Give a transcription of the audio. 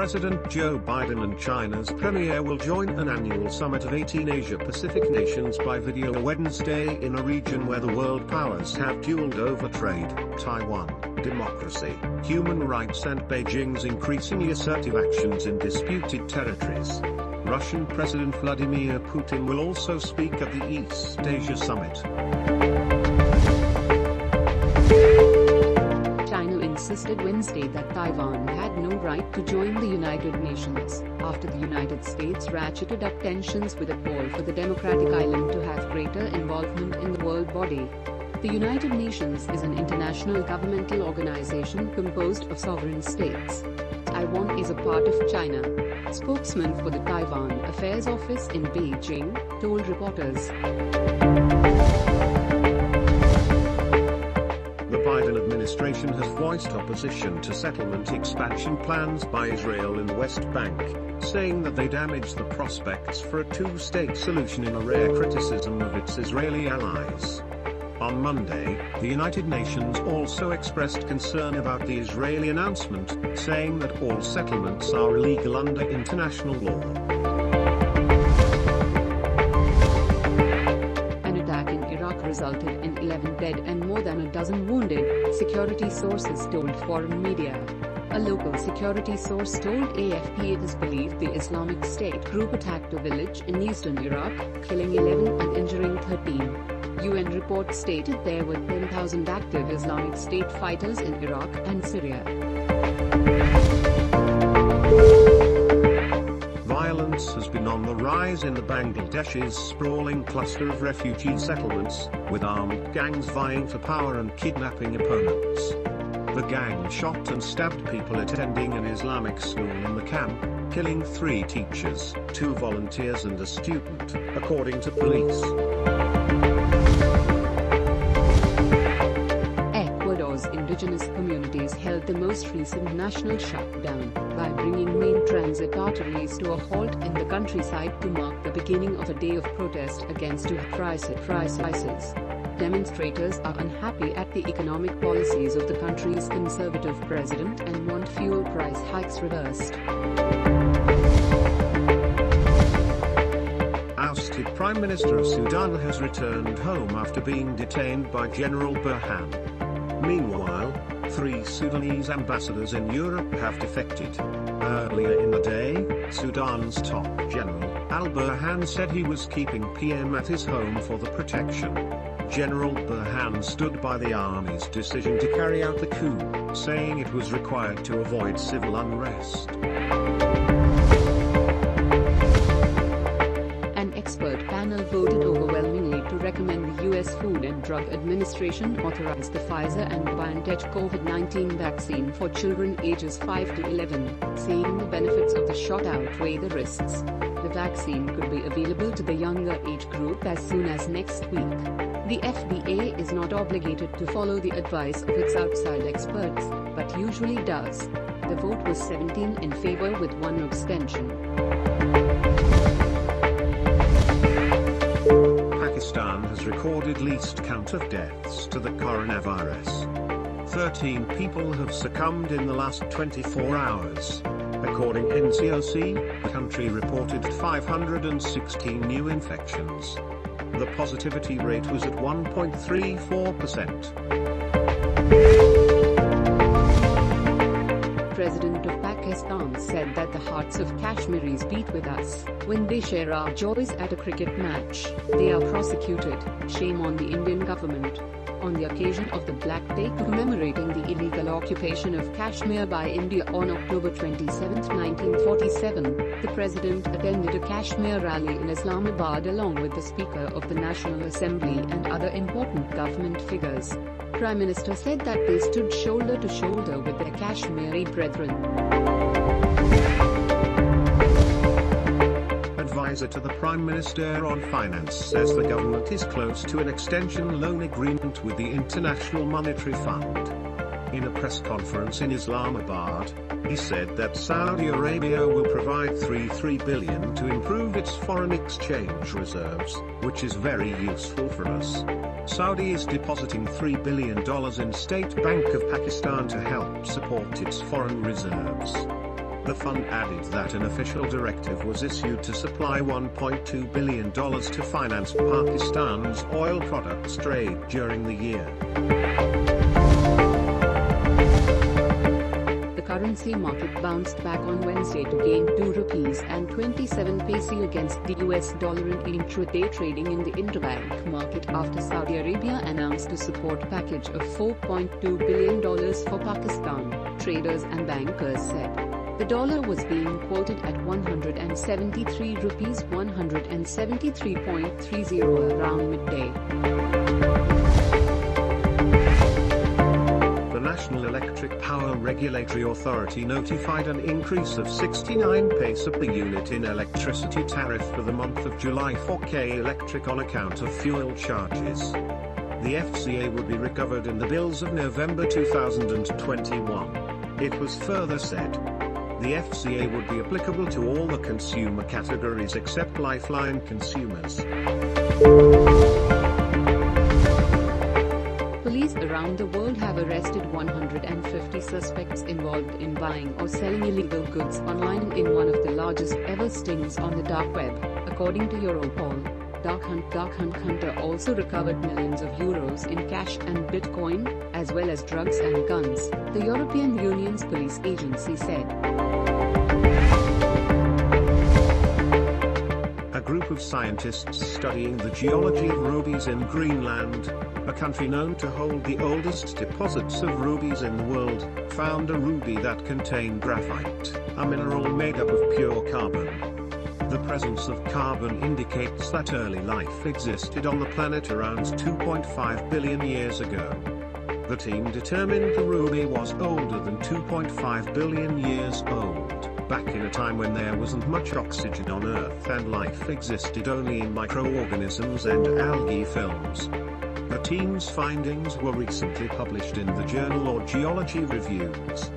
President Joe Biden and China's premier will join an annual summit of 18 Asia-Pacific nations by video Wednesday in a region where the world powers have dueled over trade, Taiwan, democracy, human rights and Beijing's increasingly assertive actions in disputed territories. Russian President Vladimir Putin will also speak at the East Asia Summit. China insisted Wednesday that Taiwan had no right to join the United Nations, after the United States ratcheted up tensions with a call for the democratic island to have greater involvement in the world body. The United Nations is an international governmental organization composed of sovereign states. Taiwan is a part of China. Spokesman for the Taiwan Affairs Office in Beijing told reporters. The Biden administration has voiced opposition to settlement expansion plans by Israel in the West Bank, saying that they damage the prospects for a two-state solution in a rare criticism of its Israeli allies. On Monday, the United Nations also expressed concern about the Israeli announcement, saying that all settlements are illegal under international law. An attack in Iraq resulted in 11 dead and more than a dozen wounded, security sources told foreign media. A local security source told AFP it is believed the Islamic State group attacked a village in eastern Iraq, killing 11 and injuring 13. UN report stated there were 10,000 active Islamic State fighters in Iraq and Syria. Violence has been on the rise in the Bangladesh's sprawling cluster of refugee settlements, with armed gangs vying for power and kidnapping opponents. The gang shot and stabbed people attending an Islamic school in the camp, killing 3 teachers, 2 volunteers and a student, according to police. Ecuador's indigenous communities held the most recent national shutdown by bringing main transit arteries to a halt in the countryside to mark the beginning of a day of protest against prices. Demonstrators are unhappy at the economic policies of the country's conservative president and want fuel price hikes reversed. Ousted Prime Minister of Sudan has returned home after being detained by General Burhan. Meanwhile, 3 Sudanese ambassadors in Europe have defected. Earlier in the day, Sudan's top general, al-Burhan, said he was keeping PM at his home for the protection. General Burhan stood by the army's decision to carry out the coup, saying it was required to avoid civil unrest. An expert panel voted overwhelmingly to recommend the U.S. Food and Drug Administration authorize the Pfizer and BioNTech COVID-19 vaccine for children ages 5 to 11, saying the benefits of the shot outweigh the risks. The vaccine could be available to the younger age group as soon as next week. The FDA is not obligated to follow the advice of its outside experts, but usually does. The vote was 17 in favor with 1 abstention. Pakistan has recorded least count of deaths to the coronavirus. 13 people have succumbed in the last 24 hours. According to NCOC, the country reported 516 new infections. The positivity rate was at 1.34%. President of Pakistan said that the hearts of Kashmiris beat with us when they share our joys at a cricket match. They are prosecuted. Shame on the Indian government. On the occasion of the Black Day commemorating the illegal occupation of Kashmir by India on October 27, 1947, the president attended a Kashmir rally in Islamabad along with the Speaker of the National Assembly and other important government figures. Prime Minister said that they stood shoulder to shoulder with their Kashmiri brethren. Advisor to the Prime Minister on Finance says the government is close to an extension loan agreement with the International Monetary Fund. In a press conference in Islamabad, he said that Saudi Arabia will provide $3 billion to improve its foreign exchange reserves, which is very useful for us. Saudi is depositing $3 billion in State Bank of Pakistan to help support its foreign reserves. The fund added that an official directive was issued to supply $1.2 billion to finance Pakistan's oil products trade during the year. The currency market bounced back on Wednesday to gain 2 rupees and 27 paise against the US dollar in intraday trading in the interbank market after Saudi Arabia announced a support package of $4.2 billion for Pakistan, traders and bankers said. The dollar was being quoted at 173 rupees 173.30 around midday. The National Electric Power Regulatory Authority notified an increase of 69 paise per unit in electricity tariff for the month of July for K Electric on account of fuel charges. The FCA would be recovered in the bills of November 2021. It was further said. The FCA would be applicable to all the consumer categories except lifeline consumers. Police around the world have arrested 150 suspects involved in buying or selling illegal goods online in one of the largest ever stings on the dark web, according to Europol. Dark Hunt Hunter also recovered millions of euros in cash and Bitcoin, as well as drugs and guns, the European Union's police agency said. A group of scientists studying the geology of rubies in Greenland, a country known to hold the oldest deposits of rubies in the world, found a ruby that contained graphite, a mineral made up of pure carbon. The presence of carbon indicates that early life existed on the planet around 2.5 billion years ago. The team determined the ruby was older than 2.5 billion years old, back in a time when there wasn't much oxygen on Earth and life existed only in microorganisms and algae films. The team's findings were recently published in the journal or Geology Reviews.